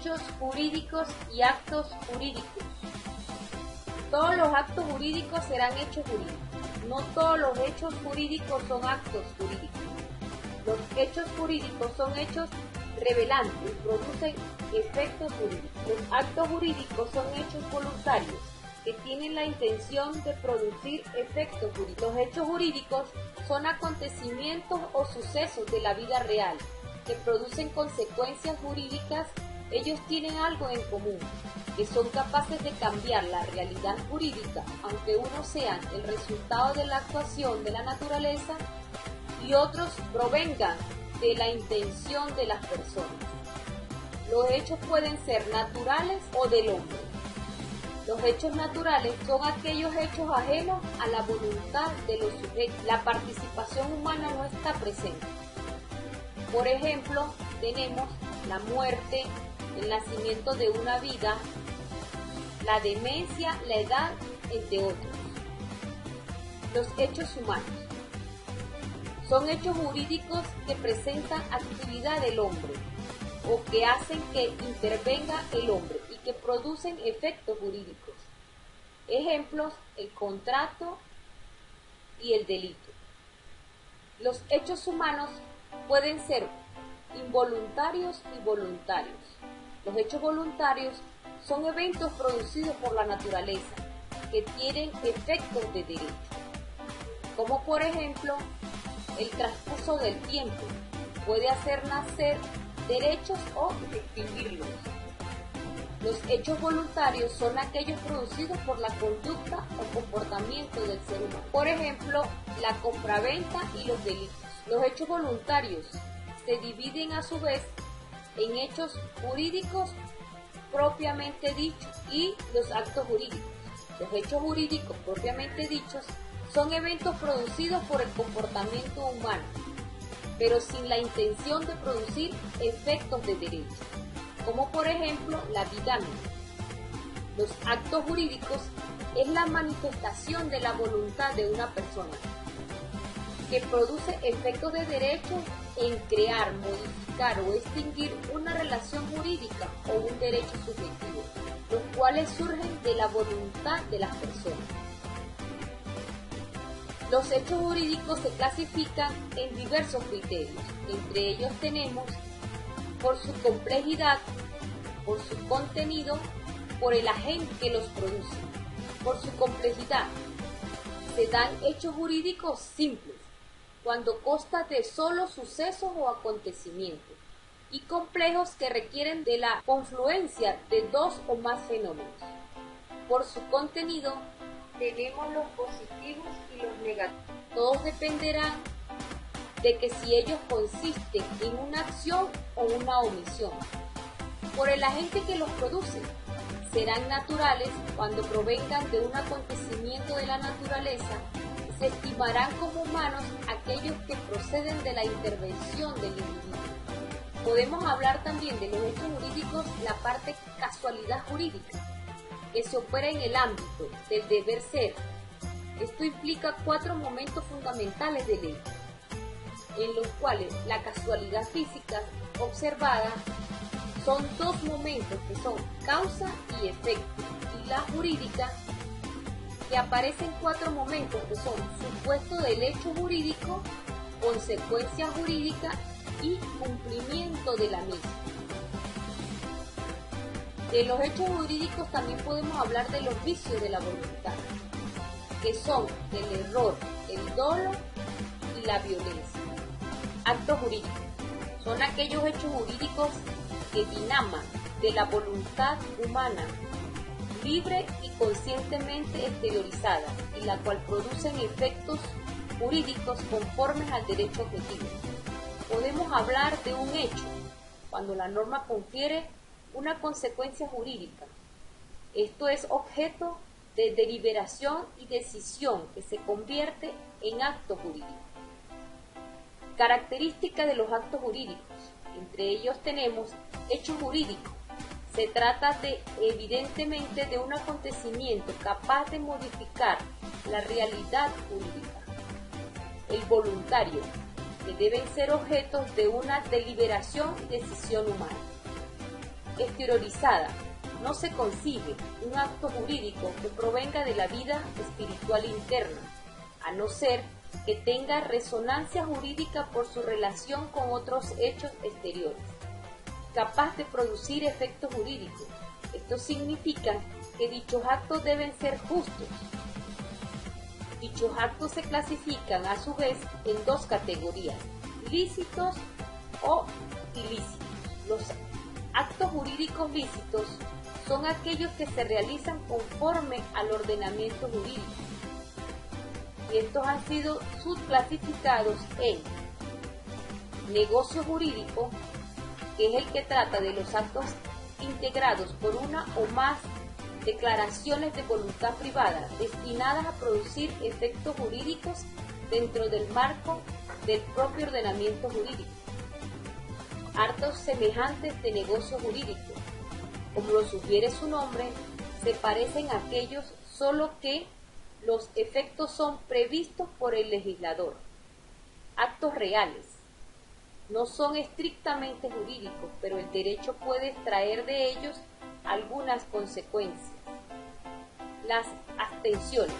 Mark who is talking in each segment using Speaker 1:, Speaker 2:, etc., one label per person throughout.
Speaker 1: hechos jurídicos y actos jurídicos. Todos los actos jurídicos serán hechos jurídicos. No todos los hechos jurídicos son actos jurídicos. Los hechos jurídicos son hechos revelantes, producen efectos jurídicos. Los actos jurídicos son hechos voluntarios que tienen la intención de producir efectos jurídicos. Los hechos jurídicos son acontecimientos o sucesos de la vida real que producen consecuencias jurídicas. Ellos tienen algo en común, que son capaces de cambiar la realidad jurídica, aunque unos sean el resultado de la actuación de la naturaleza y otros provengan de la intención de las personas. Los hechos pueden ser naturales o del hombre. Los hechos naturales son aquellos hechos ajenos a la voluntad de los sujetos. La participación humana no está presente. Por ejemplo, tenemos la muerte, el nacimiento de una vida, la demencia, la edad, entre otros. Los hechos humanos son hechos jurídicos que presentan actividad del hombre o que hacen que intervenga el hombre y que producen efectos jurídicos. Ejemplos: el contrato y el delito. Los hechos humanos pueden ser involuntarios y voluntarios. Los hechos voluntarios son eventos producidos por la naturaleza que tienen efectos de derecho, como por ejemplo el transcurso del tiempo puede hacer nacer derechos o extinguirlos. Los hechos voluntarios son aquellos producidos por la conducta o comportamiento del ser humano, por ejemplo la compraventa y los delitos. Los hechos voluntarios se dividen a su vez en hechos jurídicos propiamente dichos y los actos jurídicos. Los hechos jurídicos propiamente dichos son eventos producidos por el comportamiento humano, pero sin la intención de producir efectos de derecho, como por ejemplo la bigamia. Los actos jurídicos es la manifestación de la voluntad de una persona que produce efectos de derecho en crear, modificar o extinguir una relación jurídica o un derecho subjetivo, los cuales surgen de la voluntad de las personas. Los hechos jurídicos se clasifican en diversos criterios. Entre ellos tenemos por su complejidad, por su contenido, por el agente que los produce. Por su complejidad, se dan hechos jurídicos simples, cuando consta de solo sucesos o acontecimientos, y complejos que requieren de la confluencia de dos o más fenómenos. Por su contenido, tenemos los positivos y los negativos. Todos dependerán de que si ellos consisten en una acción o una omisión. Por el agente que los produce, serán naturales cuando provengan de un acontecimiento de la naturaleza. Se estimarán como humanos aquellos que proceden de la intervención del individuo. Podemos hablar también de los hechos jurídicos, la parte casualidad jurídica, que se opera en el ámbito del deber ser. Esto implica 4 momentos fundamentales del hecho, en los cuales la casualidad física observada son 2 momentos que son causa y efecto, y la jurídica, que aparecen 4 momentos que son supuesto del hecho jurídico, consecuencia jurídica y cumplimiento de la misma. De los hechos jurídicos también podemos hablar de los vicios de la voluntad, que son el error, el dolo y la violencia. Actos jurídicos son aquellos hechos jurídicos que dinaman de la voluntad humana, libre y conscientemente exteriorizada, y la cual producen efectos jurídicos conformes al derecho objetivo. Podemos hablar de un hecho cuando la norma confiere una consecuencia jurídica. Esto es objeto de deliberación y decisión que se convierte en acto jurídico. Características de los actos jurídicos. Entre ellos tenemos hechos jurídicos. Se trata evidentemente de un acontecimiento capaz de modificar la realidad jurídica. El voluntario, que deben ser objetos de una deliberación y decisión humana. exteriorizada. No se concibe un acto jurídico que provenga de la vida espiritual interna, a no ser que tenga resonancia jurídica por su relación con otros hechos exteriores, capaz de producir efectos jurídicos. Esto significa que dichos actos deben ser justos. Dichos actos se clasifican a su vez en dos categorías: lícitos o ilícitos. Los actos jurídicos lícitos son aquellos que se realizan conforme al ordenamiento jurídico, y estos han sido subclasificados en negocio jurídico, que es el que trata de los actos integrados por una o más declaraciones de voluntad privada destinadas a producir efectos jurídicos dentro del marco del propio ordenamiento jurídico. Actos semejantes de negocio jurídico, como lo sugiere su nombre, se parecen a aquellos, solo que los efectos son previstos por el legislador. Actos reales. No son estrictamente jurídicos, pero el derecho puede extraer de ellos algunas consecuencias. Las abstenciones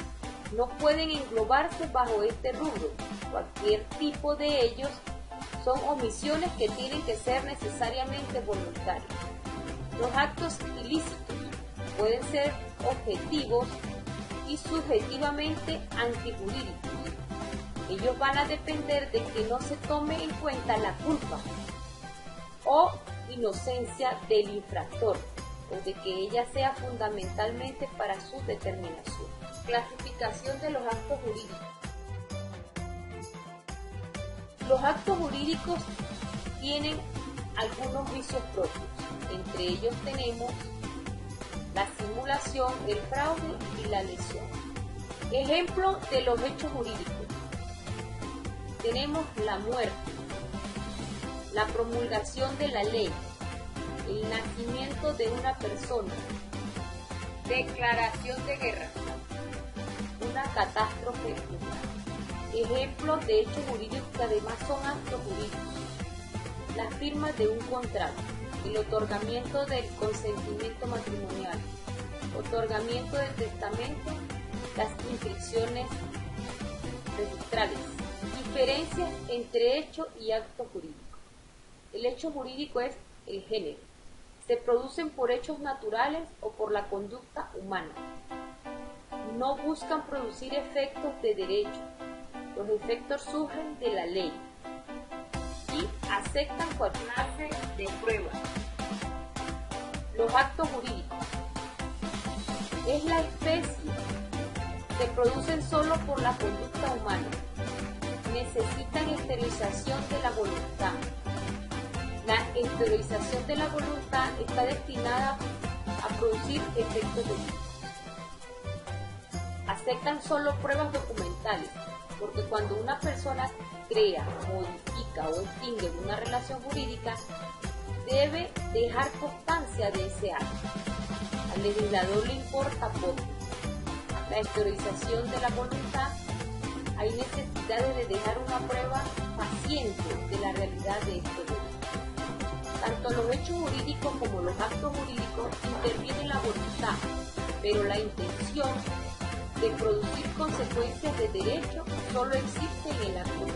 Speaker 1: no pueden englobarse bajo este rubro. Cualquier tipo de ellos son omisiones que tienen que ser necesariamente voluntarias. Los actos ilícitos pueden ser objetivos y subjetivamente antijurídicos. Ellos van a depender de que no se tome en cuenta la culpa o inocencia del infractor, o de que ella sea fundamentalmente para su determinación. Clasificación de los actos jurídicos. Los actos jurídicos tienen algunos vicios propios. Entre ellos tenemos la simulación, el fraude y la lesión. Ejemplo de los hechos jurídicos. Tenemos la muerte, la promulgación de la ley, el nacimiento de una persona, declaración de guerra, una catástrofe natural. Ejemplos de hechos jurídicos que además son actos jurídicos: la firma de un contrato, el otorgamiento del consentimiento matrimonial, otorgamiento del testamento, las inscripciones registrales. Diferencias entre hecho y acto jurídico. El hecho jurídico es el género. Se producen por hechos naturales o por la conducta humana. No buscan producir efectos de derecho. Los efectos surgen de la ley y aceptan cualquier clase de prueba. Los actos jurídicos es la especie. Se producen solo por la conducta humana. Necesitan exteriorización de la voluntad. La exteriorización de la voluntad está destinada a producir efectos jurídicos. Aceptan solo pruebas documentales, porque cuando una persona crea, modifica o extingue una relación jurídica, debe dejar constancia de ese acto. Al legislador le importa poco. La exteriorización de la voluntad, hay necesidades de dejar una prueba paciente de la realidad de este hecho. Tanto los hechos jurídicos como los actos jurídicos interviene la voluntad, pero la intención de producir consecuencias de derecho solo existe en el acto.